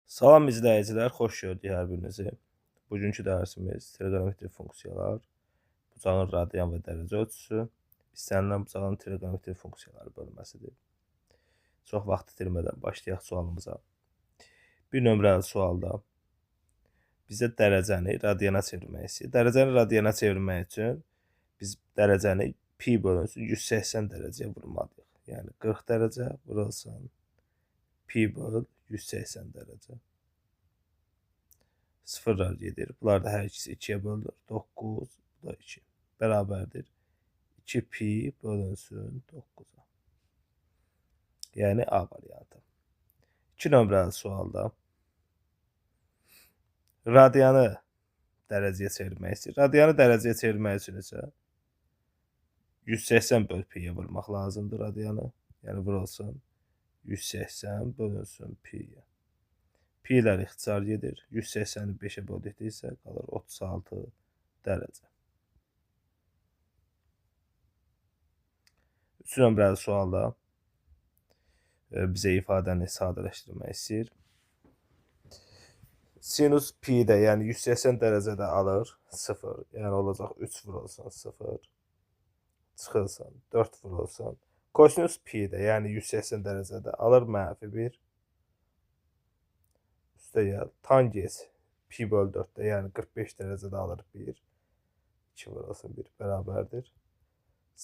Salam izləyicilər, xoş gördük hər birinizi. Bugünkü dərsimiz trigonometrik funksiyalar, bucağın radian və dərəcə ölçüsü, istənilən bucağın trigonometrik funksiyaları bölməsidir. Çox vaxt itirmədən başlayaq sualımıza. Bir nömrəli sualda bizə dərəcəni radiana çevirmək istəyir. Dərəcəni radiana çevirmək üçün biz dərəcəni pi bölünsün 180 dərəcəyə vurmalıyıq. Yəni 40 dərəcə vurulsun pi böl 180 dərəcə. Sıfırlar gedir. Bunlar da hər ikisi 2-yə bölünür. 9, bu da 2. Bərabərdir. 2 pi bölünsün 9-a. Yəni A variantı. 2 nömrəli sualda radianı dərəcəyə çevirmək istəyir. Radianı dərəcəyə çevirmək üçün isə 180 böl pi'yə vurmaq lazımdır radianı. Yəni vurulsun 180 bölünsün pi'yə. Pi'lər ixtisar gedir. 180-i 5-ə böldükdə qalır 36 dərəcə. 3 nömrəli sualda bizə ifadəni sadələşdirmək istəyir. Sinus pi'də, yəni 180 dərəcədə alır 0. Yəni olacaq 3 vurulsun 0. Çıxılsın 4 vurulsun. Kosinus pi'də, yəni 180 dərəcədə alır mənfi 1. Üstəgəl tangens pi böl 4-də, yəni 45 dərəcədə alır 1. 2 vurulsun 1 bərabərdir.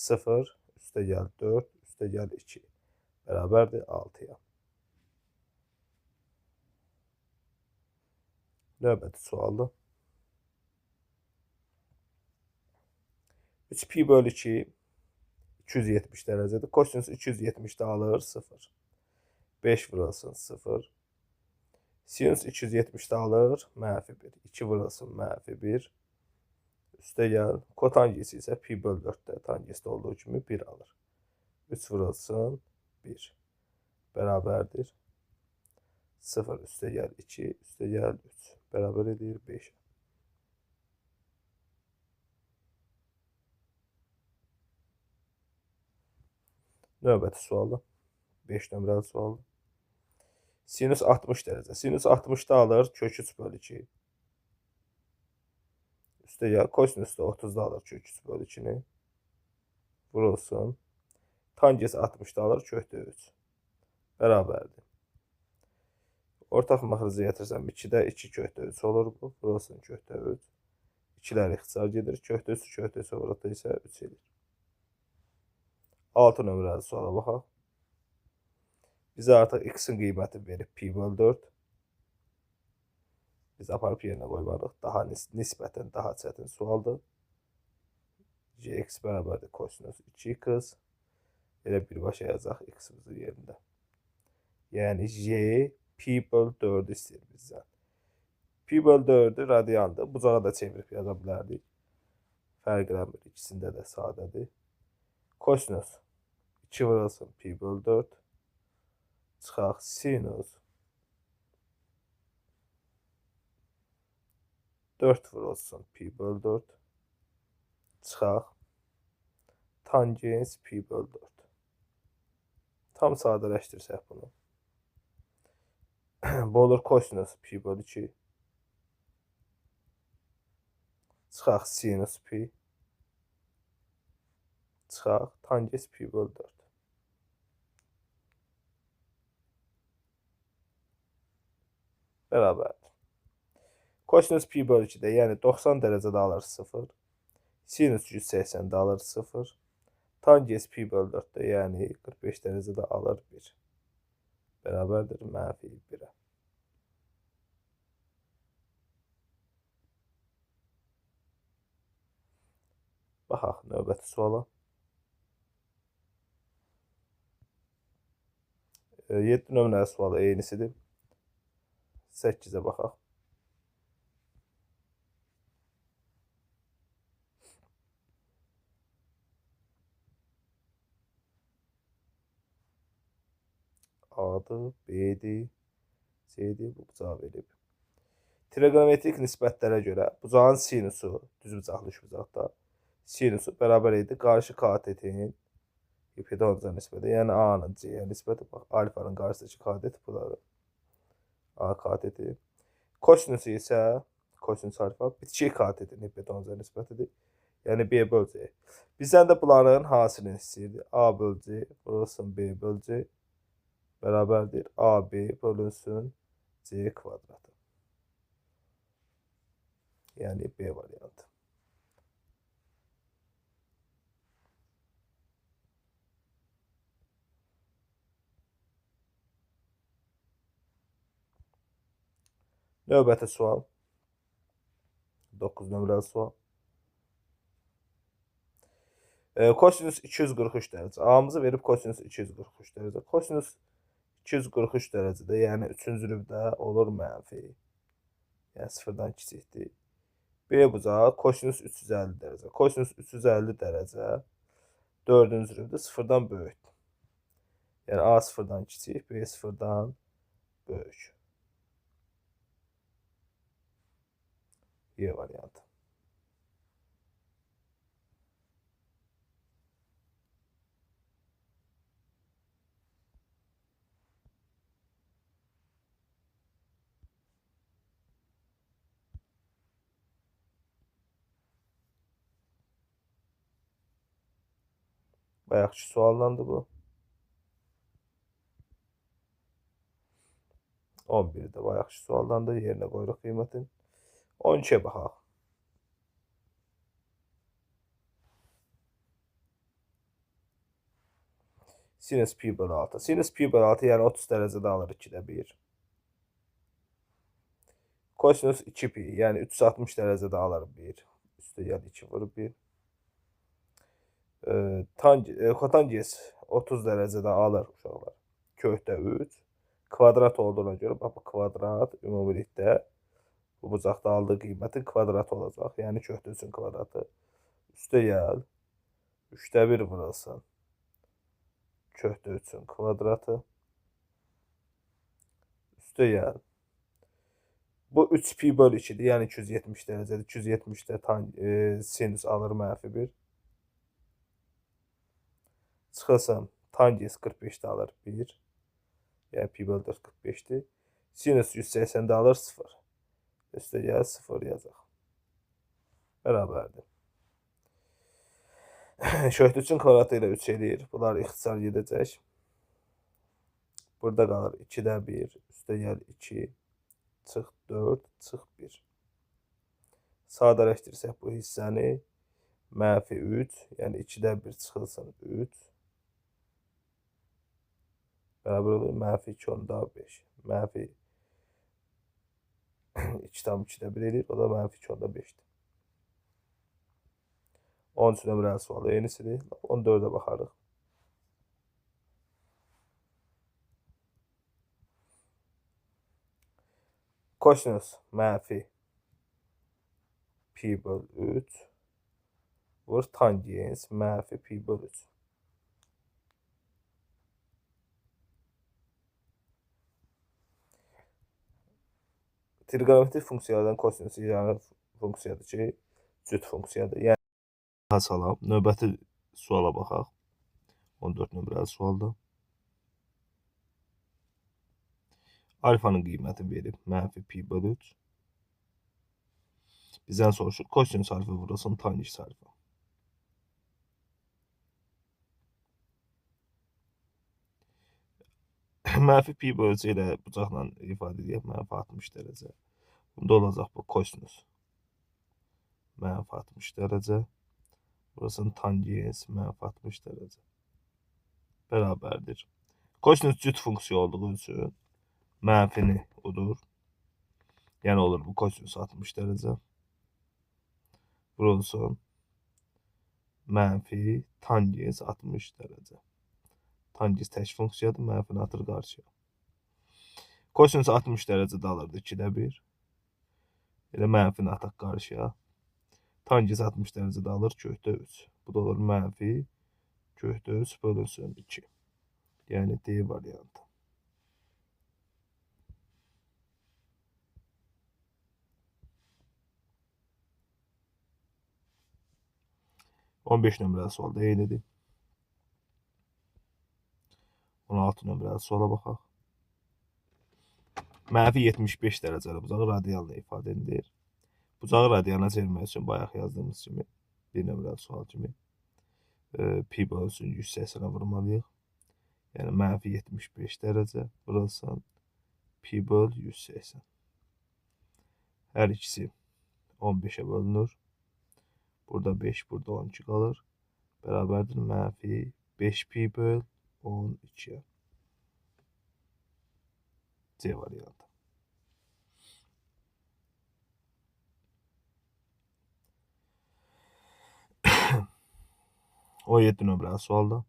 0, üstəgəl 4, üstəgəl 2 bərabərdir 6-ya. Növbəti sualdır. 3 pi böl 2 270 dərəcədir. Kosinus 270-də alır 0. 5 vurulsun 0. Sinus 270-də alır mənfi 1. 2 vurulsun mənfi 1. Üstəgəl kotangesi isə pi böl 4-də tangesdə olduğu kimi 1 alır. 3 vurulsun 1 bərabərdir. 0 üstəgəl 2 üstəgəl 3 bərabər edir 5. Növbəti sualdır. 5 nömrəli sualdır. Sinus 60 dərəcə. Sinus 60-da alır kök 3 böl 2. Üstəgəl kosinus da 30-da alır kök 3 böl 2-ni. Vurulsun. Tangens 60-da alır kökdə 3. Bərabərdir. Ortaq məxrəcə gətirsəm 2-də 2 kökdə 3 olur bu. Vurulsun kökdə 3. 2-lər ixtisar gedir. Kökdə 3 kökdə 3 vurulda isə 3 edir. 6 nömrəli suala baxaq. Bizə artıq x-in qiyməti verib pi böl 4. Biz aparıb yerinə qoymalıyıq. Daha nisbətən daha çətin sualdır. Gx bərabərdir kosinus 2x. Elə birbaşa yazacaq x-imizin yerində. Yəni j pi böl 4 istəyir bizdən. Pi böl 4-ü radiandır. Bucağa da çevirib yaza bilərdik. Fərq eləmir. İkisində də sadədir. Kosinus 2 vurulsun pi böl 4. Çıxaq sinus 4 vurulsun pi böl 4. Çıxaq tangens pi böl 4. Tam sadələşdirsək bunu. Bu olur kosinus pi böl 2. Çıxaq sinus pi. Çıxaq tangens pi böl 4. Bərabərdir. Kosinus pi böl 2-də, yəni 90 dərəcədə alır 0. Sinus 180-də alır 0. Tangens pi böl 4-də, yəni 45 dərəcədə alır 1. Bərabərdir mənfi 1-ə. Baxaq növbəti suala. 7 nömrəli sualı eynisidir. 8-ə baxaq. A-dır, B-dir, C-dir, bu bucağı verib. Trigonometrik nisbətlərə görə bucağın sinusu, düzbucaqlı üçbucaqda sinusu bərabər edir qarşı katetin hipotenuza nisbəti, yəni A-nın C-yə nisbəti. Bax, alfanın qarşısındakı katet budur. A kateti. Kosinüsü isə kosinüs alfa bitişik katetinin hipotenuza nisbətidir. Yəni B bölgəyi. Bizdən də bunların hasilini istəyirdi. A bölgəyi vurulsun B bölgəyi bərabərdir. AB bölünsün C kvadratı. Yəni B variantı. Növbəti sual. 9 nömrəli sual. Kosinüs 243 dərəcə. A-mızı verib kosinüs 243 dərəcə. Kosinüs 243 dərəcədə, yəni 3-cü rübdə olur mənfi. Yəni 0-dan kiçikdir. B bucağı kosinüs 350 dərəcə. Kosinüs 350 dərəcə 4-cü rübdə 0-dan böyükdür. Yəni A 0-dan kiçik, B 0-dan böyük. Y variantı. Bayaqki suallandı bu. 11-də bayaqki suallandı. Yerinə qoyuruq qiymətin. 12-yə baxaq. Sinüs pi bölü 6. Sinüs pi bölü 6 yəni 30 dərəcədə alır 2-də 1. Kosinüs 2 pi yəni 360 dərəcədə alır 1. Üstə yəni 2 vurub 1. Kotanges 30 dərəcədə alır uşaqlar. Kökdə 3. Kvadrat olduğuna görə bax bu kvadrat ümumilikdə bu bucaqda aldığı qiymətin kvadratı olacaq. Yəni kökdə 3-ün kvadratı. Üstə gəl 3-də 1 vurulsun. Kökdə 3-ün kvadratı. Üstə gəl. Bu 3 pi bölü 2-dir. Yəni 270 dərəcədir. 270-də sinüs alır mənfi 1. Çıxılsın. Tangens 45-də alır 1. Yəni pi bölü 4 45-dir. Sinüs 180-də alır 0. Üstə gəl 0 yazaq. Bərabərdir. Kökdə 3-ün kvadratı ilə 3 eləyir. Bunlar ixtisar gedəcək. Burada qalır 2-də 1. Üstə gəl 2. Çıx 4. Çıx 1. Sadələşdirsək bu hissəni mənfi 3. Yəni 2-də 1 çıxılsın 3. Bərabər olur. Mənfi 2 onda 5. Mənfi 2 tam 2-də 1 eləyir. O da mənfi 2 onda 5-dir. 13 nömrəli sual eynisidir. 14-ə baxarıq. Kosinüs mənfi pi bölü 3 vur tangens mənfi pi bölü 3. Trigonometrik funksiyalardan kosinüs yeganə funksiyadır ki, cüt funksiyadır. Yəni salam. Növbəti suala baxaq. 14 nömrəli sualda. Alfanın qiyməti verib mənfi pi bölü 3. Bizdən soruşur kosinüs alfa vurulsun tangens alfa. Mənfi pi bölücü ilə bucaqla ifadə edək. Mənfi 60 dərəcə. Bunda olacaq bu kosinüs. Mənfi 60 dərəcə. Burası tangens mənfi 60 dərəcə. Bərabərdir. Kosinüs cüt funksiya olduğu üçün mənfini udur. Yəni olur bu kosinüs 60 dərəcə. Vurulsun mənfi tangens 60 dərəcə. Tangens tək funksiyadır. Mənfini atır qarşıya. Kosinüs 60 dərəcədə alırdı 2-də 1. Elə mənfini ataq qarşıya. Tangens 60 dərəcədə alır kökdə 3. Bu da olur mənfi kökdə 3 bölünsün 2. Yəni D variantı. On 15 nömrəli sualda eynidir. 16 nömrəli suala baxaq. mənfi 75 dərəcəli bucağı radianla ifadə edilir. Bucağı radiana çevirmək üçün bayaq yazdığımız kimi, bir nömrəli sual kimi pi bölünsün 180-ə vurmalıyıq. Yəni mənfi 75 dərəcə vurulsan pi böl 180. Hər ikisi 15'e bölünür. Burada 5, burada 12 qalır. Bərabərdir mənfi 5 pi böl 12'ye. C variantı. O 7 nömrəli sualda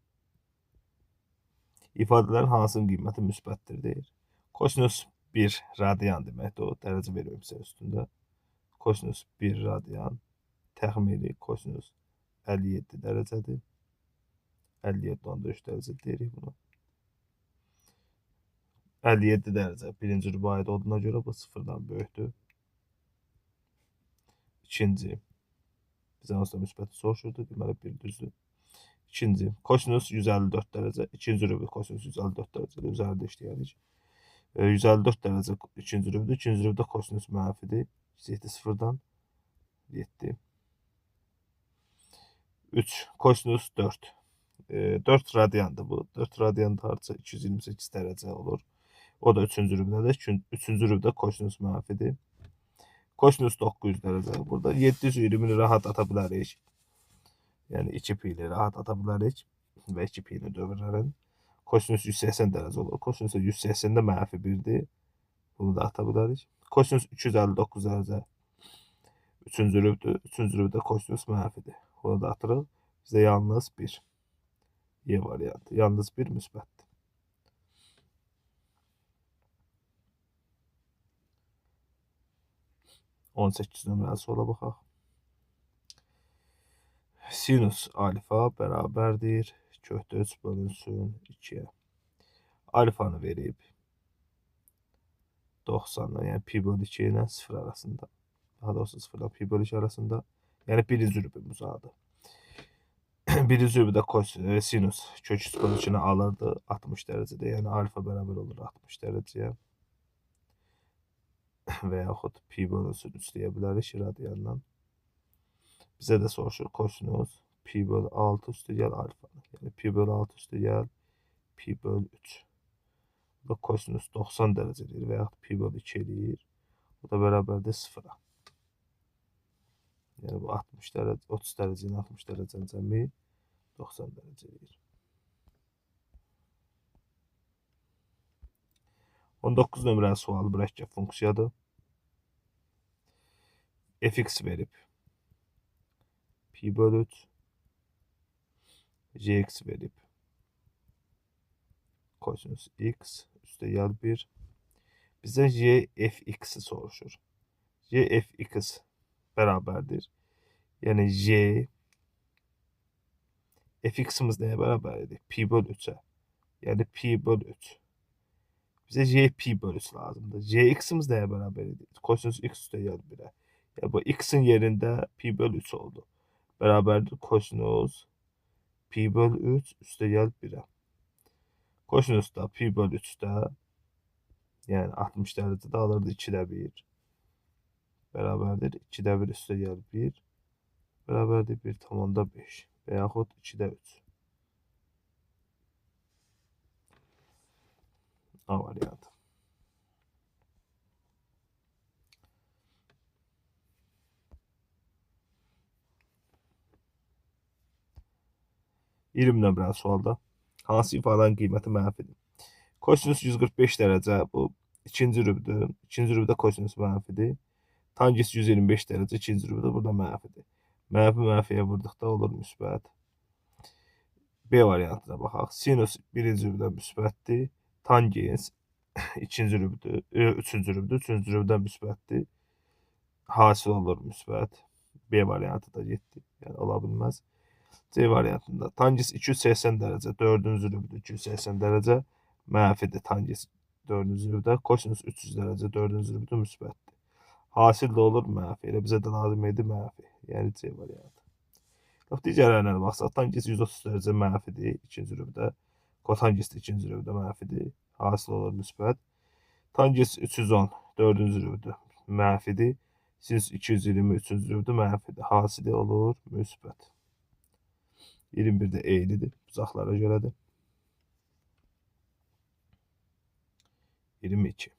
ifadələrin hansının qiyməti müsbətdir deyir. Kosinus 1 radian deməkdir, o dərəcə verilmişsə üstündə. Kosinus 1 radian təxmini kosinus 57 dərəcədir. 57.3 dərəcə deyirik buna. 57 dərəcə birinci rübə aid olduğuna görə bu sıfırdan böyükdür. İkinci, bizdən aslında müsbəti soruşurdu, deməli bir düzdür. İkinci, kosinus 154 dərəcə, ikinci rübə kosinus 154 dərəcədə üzərində işləyərik. 154 dərəcə ikinci rübdə, ikinci rübdə kosinus mənfidir. 7 sıfırdan 7. 3, kosinus 4. 4 radiandır bu. 4 radian hardasa 228 dərəcə olur. O da 3-cü rübdədir. 3-cü rübdə kosinus mənfidir. Kosinus 900 dərəcə. Burada 720'ni rahat ata bilərik. Yəni 2 pi ilə rahat ata bilərik və 2 pi ilə dövrlərin. Kosinus 180 dərəcə olur. Kosinus 180-də mənfi 1'dir. Bunu da ata bilərik. Kosinus 259 dərəcə 3-cü rübdür. 3-cü rübdə kosinus mənfidir. Bunu da atırıq. Bizə yalnız 1. Y variantı. Yalnız 1 müsbətdir. On 18 nömrəli suala baxaq. Sinus alfa bərabərdir. Kökdə 3 bölünsün 2'ye. Alfanı verib 90'dan, yəni pi bölü 2 ilə 0 arasında. Daha doğrusu 0 ilə pi bölü 2 arasında. Yəni birinci rübə bucağıdır. Birinci rübədə sinus kök 3 bölü 2'ni alırdı 60 dərəcədə. Yəni alfa bərabər olur 60 dərəcəyə. Və yaxud pi bölünsün 3 deyə bilərik radiandan. Bizə də soruşur kosinus pi bölü 6 üstü gəl alfanı. Yəni pi bölü 6 üstü gəl pi bölü 3. Bu da kosinus 90 dərəcə deyir və yaxud pi bölü 2 eləyir. Bu da bərabərdir 0'a. Yəni bu 60 dərəcə, 30 dərəcə ilə 60 dərəcənin cəmi 90 dərəcə eləyir. 19 nömrəli sual mürəkkəb funksiyadır. Fx verib pi bölü 3, gx verib kosinus x üstə gəl 1. Bizdən gfx'i soruşur. Gfx bərabərdir. Yəni fx'imiz nəyə bərabərdir? Pi bölü 3'ə. Yəni pi bölü 3. Bizə j pi bölü 3 lazımdır. Gx'imiz nəyə bərabərdir? Kosinus x üstə gəl 1'ə. Yəni bu x'in yerində pi bölü 3 oldu. Bərabərdir kosinus pi bölü 3 üstə gəl 1'ə. Kosinus da pi bölü 3'də, yəni 60 dərəcədə alırdı 2'də 1. Bərabərdir 2'də 1 üstə gəl 1. Bərabərdir 1,5 və yaxud 2'də 3. A variantı. nömrəli sualda hansı ifadənin qiyməti mənfidir? Kosinus 145 dərəcə bu ikinci rübdür. İkinci rübdə kosinus mənfidir. Tangis 125 dərəcə ikinci rübdə burada mənfidir. Mənfiyə vurduqda olur müsbət. B variantına baxaq. Sinus birinci rübdə müsbətdir. Tangis ikinci rübdür, üçüncü rübdür. Üçüncü rübdə müsbətdir. Hasil olur müsbət. B variantı da getdi. Yəni ola bilməz. C variantında tangis 280 dərəcə 4-cü rübdə 280 dərəcə mənfidir. Tangis 4-cü rübdə, kosinus 300 dərəcə 4-cü rübdə müsbətdir. Hasil də olur mənfi. Elə bizə də lazım idi mənfi. Yəni C variantı. Digərlərinə baxsaq, tangis 130 dərəcə mənfidir ikinci rübdə. Kotangis də ikinci rübdə mənfidir. Hasil olur müsbət. Tangens 310 4-cü zürübdür, mənfidir. Sinüs 220 3-cü zürübdür, mənfidir. Hasili olur müsbət. 21 də eynidir. Bucaqlara görədir. 22.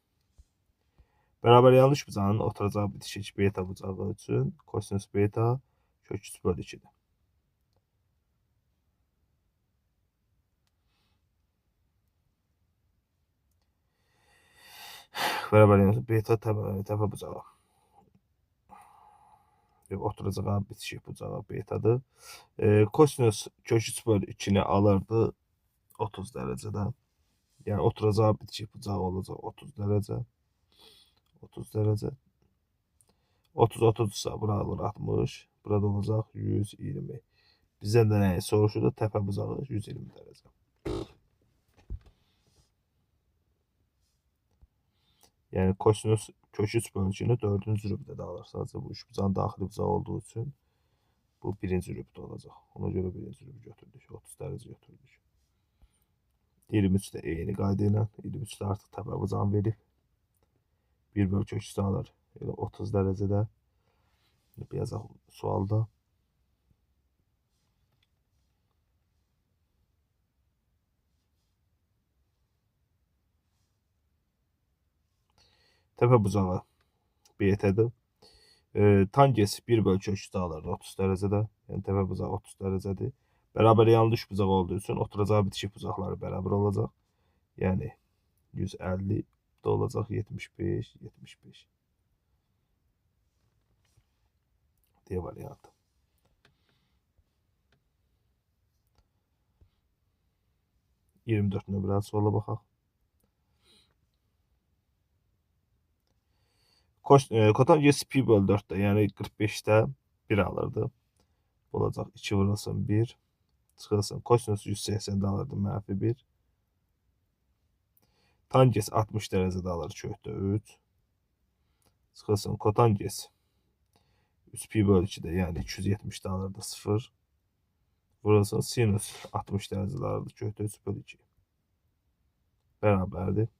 Bərabər yanlış bucağının oturacağı bitişik beta bucağı üçün kosinus beta kök 3 bölü 2-dir. Bərabər yanlış beta təpə bucağı. Oturacağı bitişik bucağı betadır. Kosinus kök 3 bölü 2-ni alırdı 30 dərəcədə. Yəni oturacağı bitişik bucağı olacaq 30 dərəcə. 30 dərəcə. 30-30-sa bura olur 60. Burada olacaq 120. Bizdən də nəyi soruşurdu? Təpə bucağı 120 dərəcə. Yəni kosinus kök 3 bölü 2-ni 4-cü rübdə də alır. Sadəcə bu üçbucağın daxili bucağı olduğu üçün bu 1-ci rübdə olacaq. Ona görə 1-ci rübdə götürdük. 30 dərəcə götürdük. 23 də eyni qayda ilə. 23 də artıq təpə bucağını verib. 1 bölü kök 3 alır. Elə 30 dərəcədə yazaq sualda. Təpə bucağı BT-dir. Tangens 1 bölü kök 3 alır 30 dərəcədə. Yəni təpə bucağı 30 dərəcədir. Bərabər yanlış bucaq olduğu üçün oturacağı bitişik bucaqları bərabər olacaq. Yəni 150 də olacaq 75, 75. D variantı. %24 nömrəli suala baxaq. Kotangens pi bölü 4-də, yəni 45-də 1 alırdı. Olacaq 2 vurulsun 1. Çıxılsın. Kosinus 180-də alırdı mənfi 1. Tangens 60 dərəcədə alır kökdə 3. Çıxılsın. Kotangens 3 pi bölü 2-də, yəni 270-də alırdı 0. Vurulsun. Sinus 60 dərəcədə alırdı kökdə 3 bölü 2. Bərabərdir.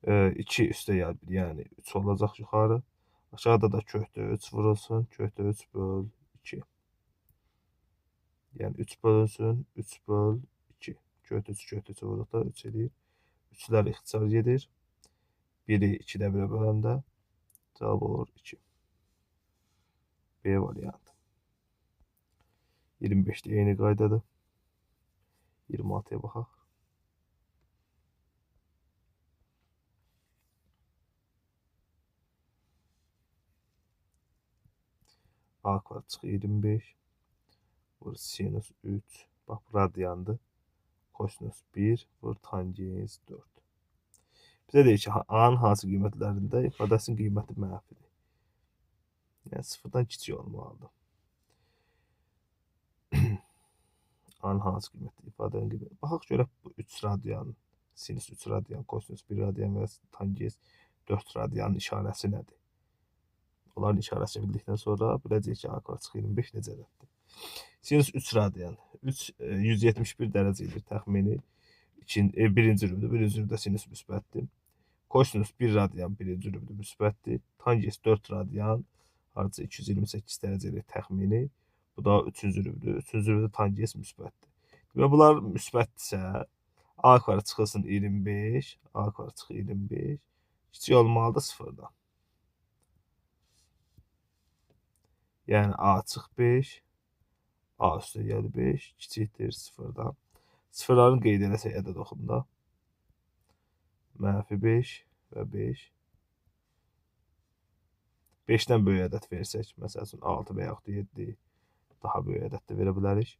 2 üstə gəl 1, yəni 3 olacaq yuxarı. Aşağıda da kökdə 3 vurulsun. Kökdə 3 böl 2. Yəni 3 bölünsün. 3 böl 2. Kökdə 3 kökdə 3 vurduqda 3 edir. 3-lər ixtisar gedir. 1-i 2-də 1-ə böləndə cavab olur 2. B variantı. 25-də eyni qaydadır. 26-ya baxaq. A kvadrat çıxı 25. Vur sinus 3. Bax, radiyandır. Kosinus 1. Vur tangens 4. Bizə deyir ki, A-nın hansı qiymətlərində ifadəsinin qiyməti mənfidir. Yəni, sıfırdan kiçik olmalıdır. A-nın hansı qiymətdə ifadənin qiyməti. Baxaq görək, bu 3 radiyan, sinus 3 radiyan, kosinus 1 radiyan və tangens 4 radiyanın işarəsi nədir? Onların işarəsini bildikdən sonra biləcək ki, A kvadrat çıxı 25 necədədir. Sinus 3 radiyan. 171 dərəcə edir təxmini. Birinci rübdə. Birinci rübdə sinus müsbətdir. Kosinus 1 radiyan birinci rübdə müsbətdir. Tangens 4 radiyan hardasa 228 dərəcə edir təxmini. Bu da 3-cü rübdə. 3-cü rübdə tangens müsbətdir. Və bunlar müsbətdirsə, A kvadrat çıxılsın 25. A kvadrat çıxı 25. Kiçik olmalıdır 0-dan. Yəni A çıx 5. A üstə gəl 5. Kiçikdir 0-dan. Sıfırların qeyd eləsək ədəd oxumda. Mənfi 5 və 5. 5-dən böyük ədəd versək, məsəl üçün 6 və yaxud 7 daha böyük ədəd də verə bilərik.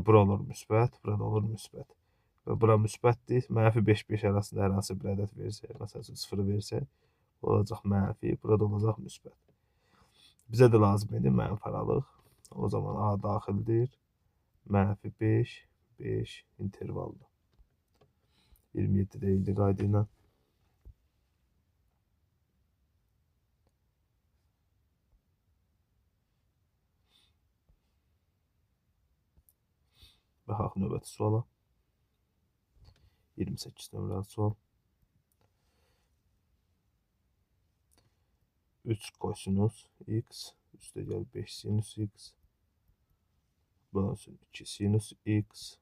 Bura olur müsbət, burada olur müsbət. Və bura müsbətdir. Mənfi 5, 5 arasında hər hansı bir ədəd versək, məsəl üçün 0 versək, olacaq mənfi, burada olacaq müsbət. Bizə də lazım idi mənfi aralıq. O zaman A daxildir. Mənfi 5, 5 intervaldır. 27 deyildi qayda ilə. Baxaq növbəti suala. 28 nömrəli sual. 3 kosinus x üstəgəl 5 sinus x bölünsün 2 sinus x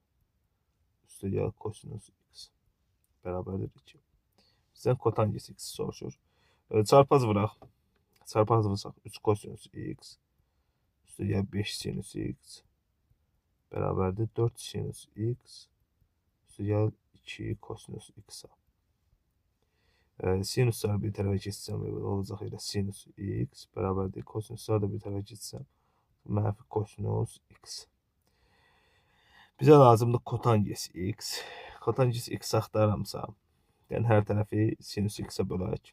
üstəgəl kosinus x bərabərdir 2. Bizdən kotangis x soruşur. Çarpaz vuraq. Çarpaz vursaq 3 kosinus x üstəgəl 5 sinus x bərabərdir 4 sinus x üstəgəl 2 kosinus x-a. Sinusları bir tərəfə keçsəm olacaq elə sinus x bərabərdir kosinusları da bir tərəfə keçsəm mənfi kosinus x. Bizə lazımdır kotangis x. Kotangis x axtarıramsa, yəni hər tərəfi sinus x-ə bölək.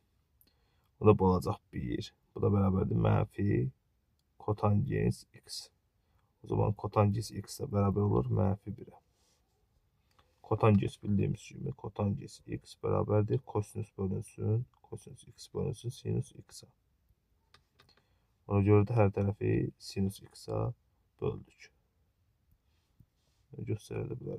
Bu da olacaq 1. Bu da bərabərdir mənfi kotangis x. O zaman kotangis x də bərabər olur mənfi 1-ə. Kotangis bildiyimiz kimi kotangis x bərabərdir kosinus bölünsün, kosinus x bölünsün sinus x-a. Ona görə də hər tərəfi sinus x-a böldük. Göstərə də bilərik.